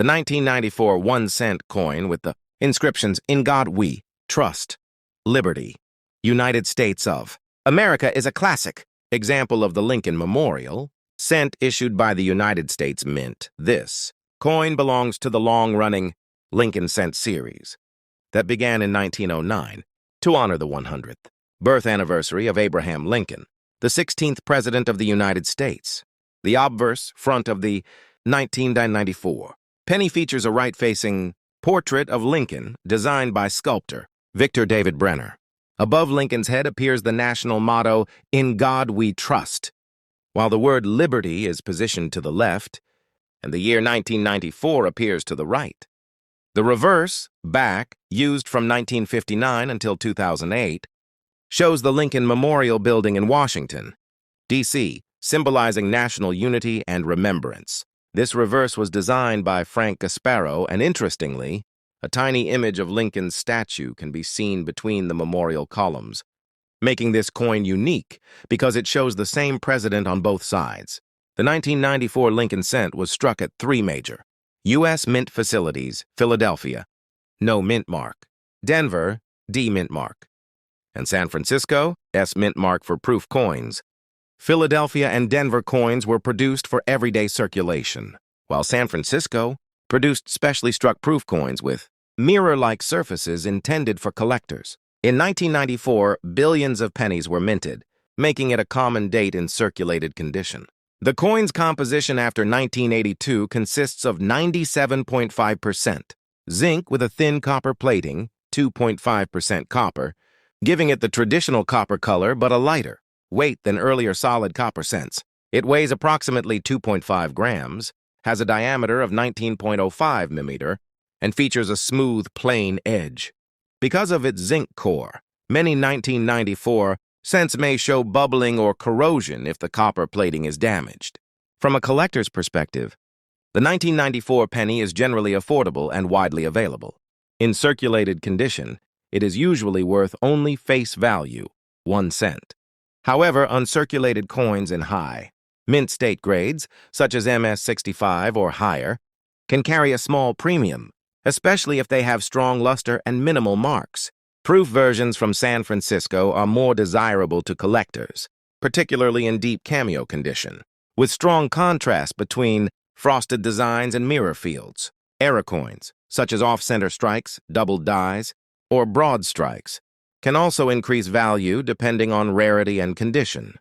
The 1994 1-cent coin with the inscriptions, "In God We Trust, Liberty, United States of America," is a classic example of the Lincoln Memorial, cent issued by the United States Mint. This coin belongs to the long-running Lincoln cent series that began in 1909 to honor the 100th birth anniversary of Abraham Lincoln, the 16th President of the United States. The obverse front of the 1994 penny features a right-facing portrait of Lincoln designed by sculptor Victor David Brenner. Above Lincoln's head appears the national motto, "In God We Trust," while the word liberty is positioned to the left and the year 1994 appears to the right. The reverse, back, used from 1959 until 2008, shows the Lincoln Memorial Building in Washington, D.C., symbolizing national unity and remembrance. This reverse was designed by Frank Gasparo, and interestingly, a tiny image of Lincoln's statue can be seen between the memorial columns, making this coin unique because it shows the same president on both sides. The 1994 Lincoln cent was struck at 3 major U.S. Mint facilities: Philadelphia, no mint mark; Denver, D mint mark; and San Francisco, S mint mark for proof coins. Philadelphia and Denver coins were produced for everyday circulation, while San Francisco produced specially struck proof coins with mirror-like surfaces intended for collectors. In 1994, billions of pennies were minted, making it a common date in circulated condition. The coin's composition after 1982 consists of 97.5% zinc with a thin copper plating, 2.5% copper, giving it the traditional copper color but a lighter weight than earlier solid copper cents. It weighs approximately 2.5 grams, has a diameter of 19.05 mm, and features a smooth, plain edge. Because of its zinc core, many 1994 cents may show bubbling or corrosion if the copper plating is damaged. From a collector's perspective, the 1994 penny is generally affordable and widely available. In circulated condition, it is usually worth only face value, 1 cent. However, uncirculated coins in high mint state grades, such as MS-65 or higher, can carry a small premium, especially if they have strong luster and minimal marks. Proof versions from San Francisco are more desirable to collectors, particularly in deep cameo condition, with strong contrast between frosted designs and mirror fields. Error coins, such as off-center strikes, doubled dies, or broad strikes, can also increase value depending on rarity and condition.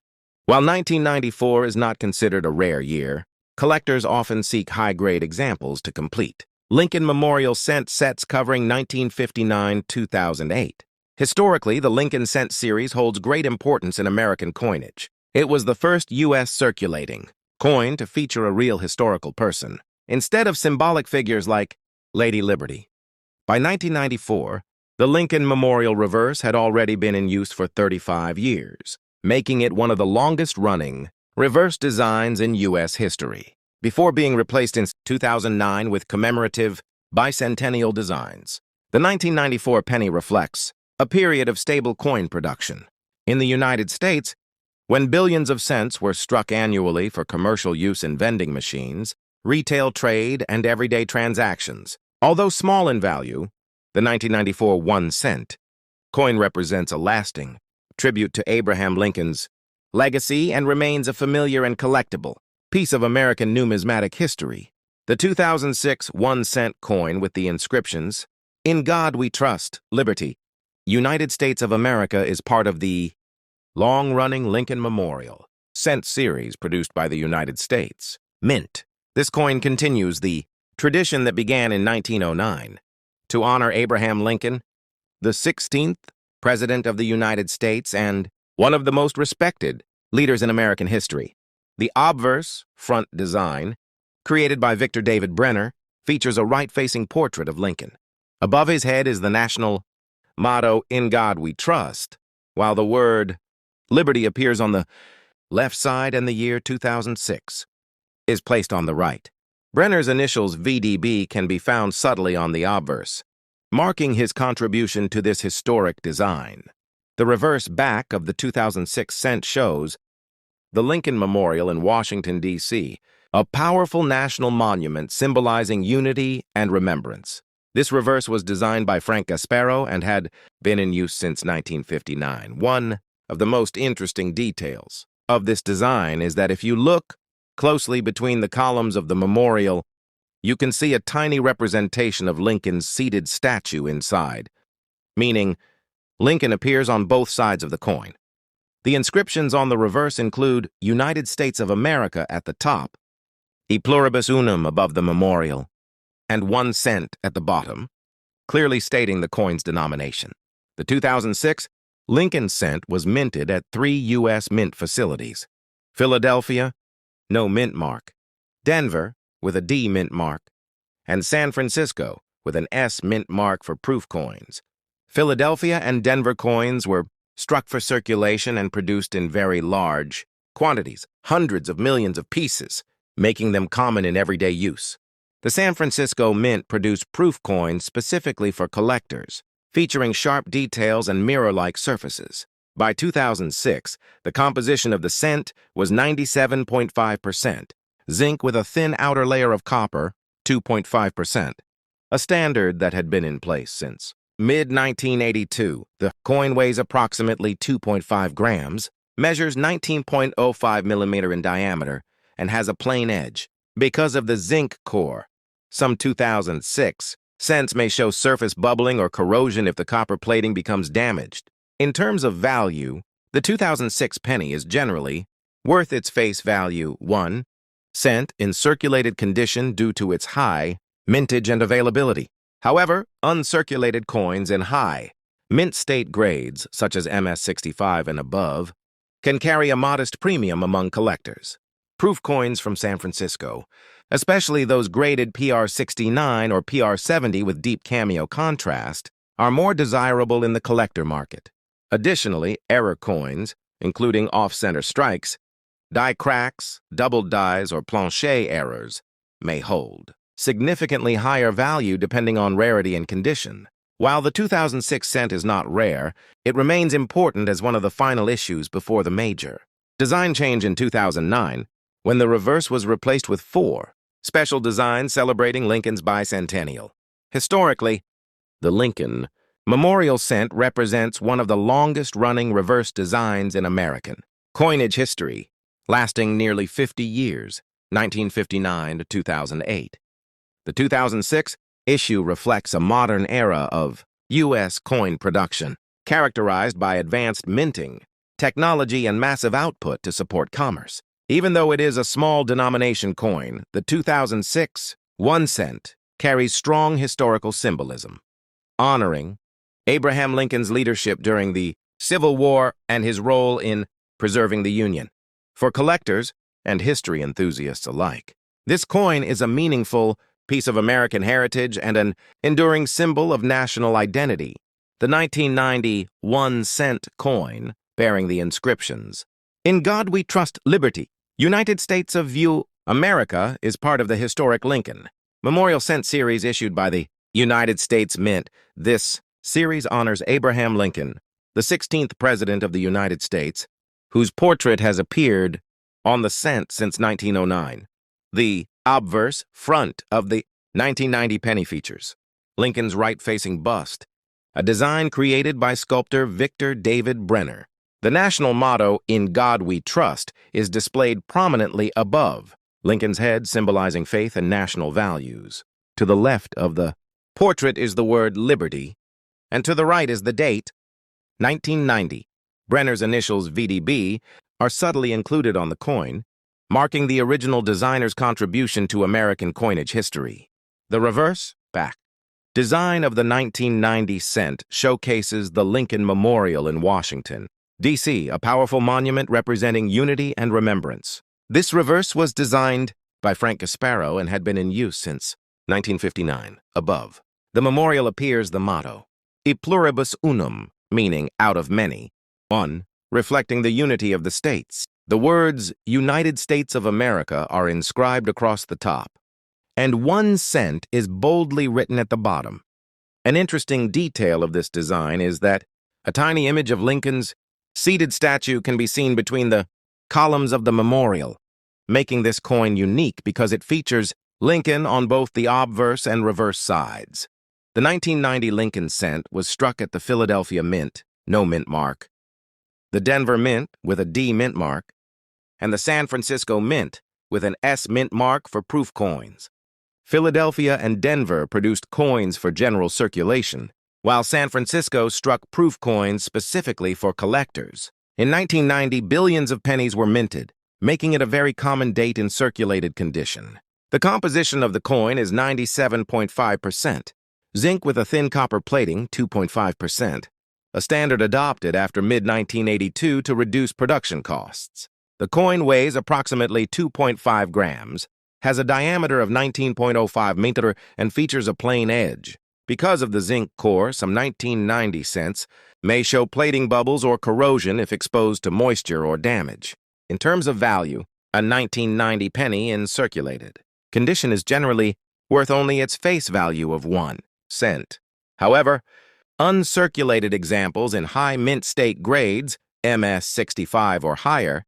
While 1994 is not considered a rare year, collectors often seek high-grade examples to complete. Lincoln Memorial cent sets covering 1959-2008. Historically, the Lincoln cent series holds great importance in American coinage. It was the first U.S. circulating coin to feature a real historical person, instead of symbolic figures like Lady Liberty. By 1994, the Lincoln Memorial reverse had already been in use for 35 years, making it one of the longest-running reverse designs in U.S. history, before being replaced in 2009 with commemorative bicentennial designs. The 1994 penny reflects a period of stable coin production. In the United States, when billions of cents were struck annually for commercial use in vending machines, retail trade, and everyday transactions. Although small in value, the 1994 1 cent coin represents a lasting tribute to Abraham Lincoln's legacy and remains a familiar and collectible piece of American numismatic history. The 2006 1 cent coin with the inscriptions, "In God We Trust, Liberty, United States of America," is part of the long-running Lincoln Memorial cent series produced by the United States Mint. This coin continues the tradition that began in 1909 to honor Abraham Lincoln, the 16th President of the United States and one of the most respected leaders in American history. The obverse front design, created by Victor David Brenner, features a right-facing portrait of Lincoln. Above his head is the national motto, "In God We Trust," while the word liberty appears on the left side and the year 2006 is placed on the right. Brenner's initials VDB can be found subtly on the obverse, marking his contribution to this historic design. The reverse back of the 2006 cent shows the Lincoln Memorial in Washington, D.C., a powerful national monument symbolizing unity and remembrance. This reverse was designed by Frank Gasparro and had been in use since 1959. One of the most interesting details of this design is that if you look closely between the columns of the memorial, you can see a tiny representation of Lincoln's seated statue inside, meaning Lincoln appears on both sides of the coin. The inscriptions on the reverse include United States of America at the top, E pluribus unum above the memorial, and 1 cent at the bottom, clearly stating the coin's denomination. The 2006 Lincoln cent was minted at 3 U.S. mint facilities: Philadelphia, no mint mark; Denver, with a D mint mark; and San Francisco, with an S mint mark for proof coins. Philadelphia and Denver coins were struck for circulation and produced in very large quantities, hundreds of millions of pieces, making them common in everyday use. The San Francisco Mint produced proof coins specifically for collectors, featuring sharp details and mirror-like surfaces. By 2006, the composition of the cent was 97.5%, zinc with a thin outer layer of copper, 2.5%, a standard that had been in place since mid-1982. The coin weighs approximately 2.5 grams, measures 19.05 millimeter in diameter, and has a plain edge. Because of the zinc core, some 2006 cents may show surface bubbling or corrosion if the copper plating becomes damaged. In terms of value, the 2006 penny is generally worth its face value 1 cent in circulated condition due to its high mintage and availability. However, uncirculated coins in high mint state grades, such as MS-65 and above, can carry a modest premium among collectors. Proof coins from San Francisco, especially those graded PR69 or PR70 with deep cameo contrast, are more desirable in the collector market. Additionally, error coins, including off-center strikes, die cracks, doubled dies, or plancher errors, may hold significantly higher value depending on rarity and condition. While the 2006 cent is not rare, it remains important as one of the final issues before the major design change in 2009, when the reverse was replaced with 4 special designs celebrating Lincoln's bicentennial. Historically, the Lincoln Memorial Cent represents one of the longest-running reverse designs in American coinage history, lasting nearly 50 years, 1959 to 2008. The 2006 issue reflects a modern era of U.S. coin production, characterized by advanced minting, technology, and massive output to support commerce. Even though it is a small denomination coin, the 2006 1 cent carries strong historical symbolism, honoring Abraham Lincoln's leadership during the Civil War and his role in preserving the Union. For collectors and history enthusiasts alike, this coin is a meaningful piece of American heritage and an enduring symbol of national identity. The 1990 1 cent coin, bearing the inscriptions, "In God We Trust, Liberty, United States of America," is part of the historic Lincoln Memorial Cent series issued by the United States Mint. This series honors Abraham Lincoln, the 16th President of the United States, whose portrait has appeared on the cent since 1909. The obverse front of the 1990 penny features Lincoln's right-facing bust, a design created by sculptor Victor David Brenner. The national motto, "In God We Trust," is displayed prominently above Lincoln's head, symbolizing faith and national values. To the left of the portrait is the word liberty, and to the right is the date, 1990. Brenner's initials, VDB, are subtly included on the coin, marking the original designer's contribution to American coinage history. The reverse, back, design of the 1990 cent showcases the Lincoln Memorial in Washington, D.C., a powerful monument representing unity and remembrance. This reverse was designed by Frank Gasparro and had been in use since 1959. Above the memorial appears the motto, "E pluribus unum," meaning out of many, 1, reflecting the unity of the states. The words United States of America are inscribed across the top, and 1 cent is boldly written at the bottom. An interesting detail of this design is that a tiny image of Lincoln's seated statue can be seen between the columns of the memorial, making this coin unique because it features Lincoln on both the obverse and reverse sides. The 1990 Lincoln cent was struck at the Philadelphia Mint, no mint mark, the Denver Mint with a D mint mark, and the San Francisco Mint with an S mint mark for proof coins. Philadelphia and Denver produced coins for general circulation, while San Francisco struck proof coins specifically for collectors. In 1990, billions of pennies were minted, making it a very common date in circulated condition. The composition of the coin is 97.5%, zinc with a thin copper plating, 2.5%, a standard adopted after mid-1982 to reduce production costs. The coin weighs approximately 2.5 grams, has a diameter of 19.05 meter, and features a plain edge. Because of the zinc core, some 1990 cents may show plating bubbles or corrosion if exposed to moisture or damage. In terms of value, a 1990 penny in circulated condition is generally worth only its face value of 1 cent. However, uncirculated examples in high mint state grades, MS 65 or higher,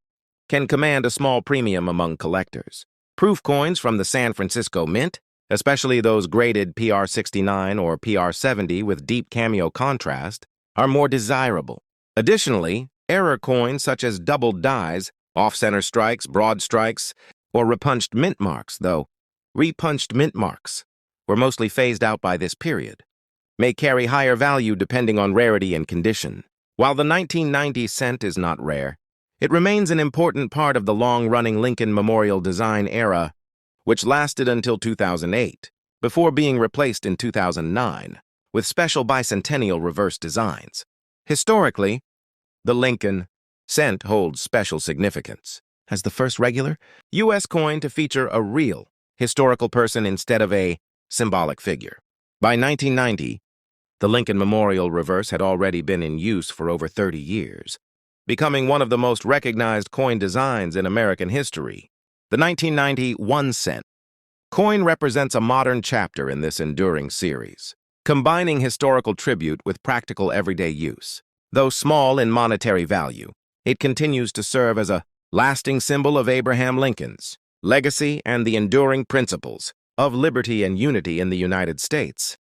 can command a small premium among collectors. Proof coins from the San Francisco Mint, especially those graded PR 69 or PR 70 with deep cameo contrast, are more desirable. Additionally, error coins such as doubled dies, off-center strikes, broad strikes, or repunched mint marks, though repunched mint marks were mostly phased out by this period, may carry higher value depending on rarity and condition. While the 1990 cent is not rare, it remains an important part of the long-running Lincoln Memorial design era, which lasted until 2008, before being replaced in 2009 with special bicentennial reverse designs. Historically, the Lincoln cent holds special significance as the first regular U.S. coin to feature a real historical person instead of a symbolic figure. By 1990, the Lincoln Memorial reverse had already been in use for over 30 years, becoming one of the most recognized coin designs in American history. The 1990 1 cent coin represents a modern chapter in this enduring series, combining historical tribute with practical everyday use. Though small in monetary value, it continues to serve as a lasting symbol of Abraham Lincoln's legacy and the enduring principles of liberty and unity in the United States.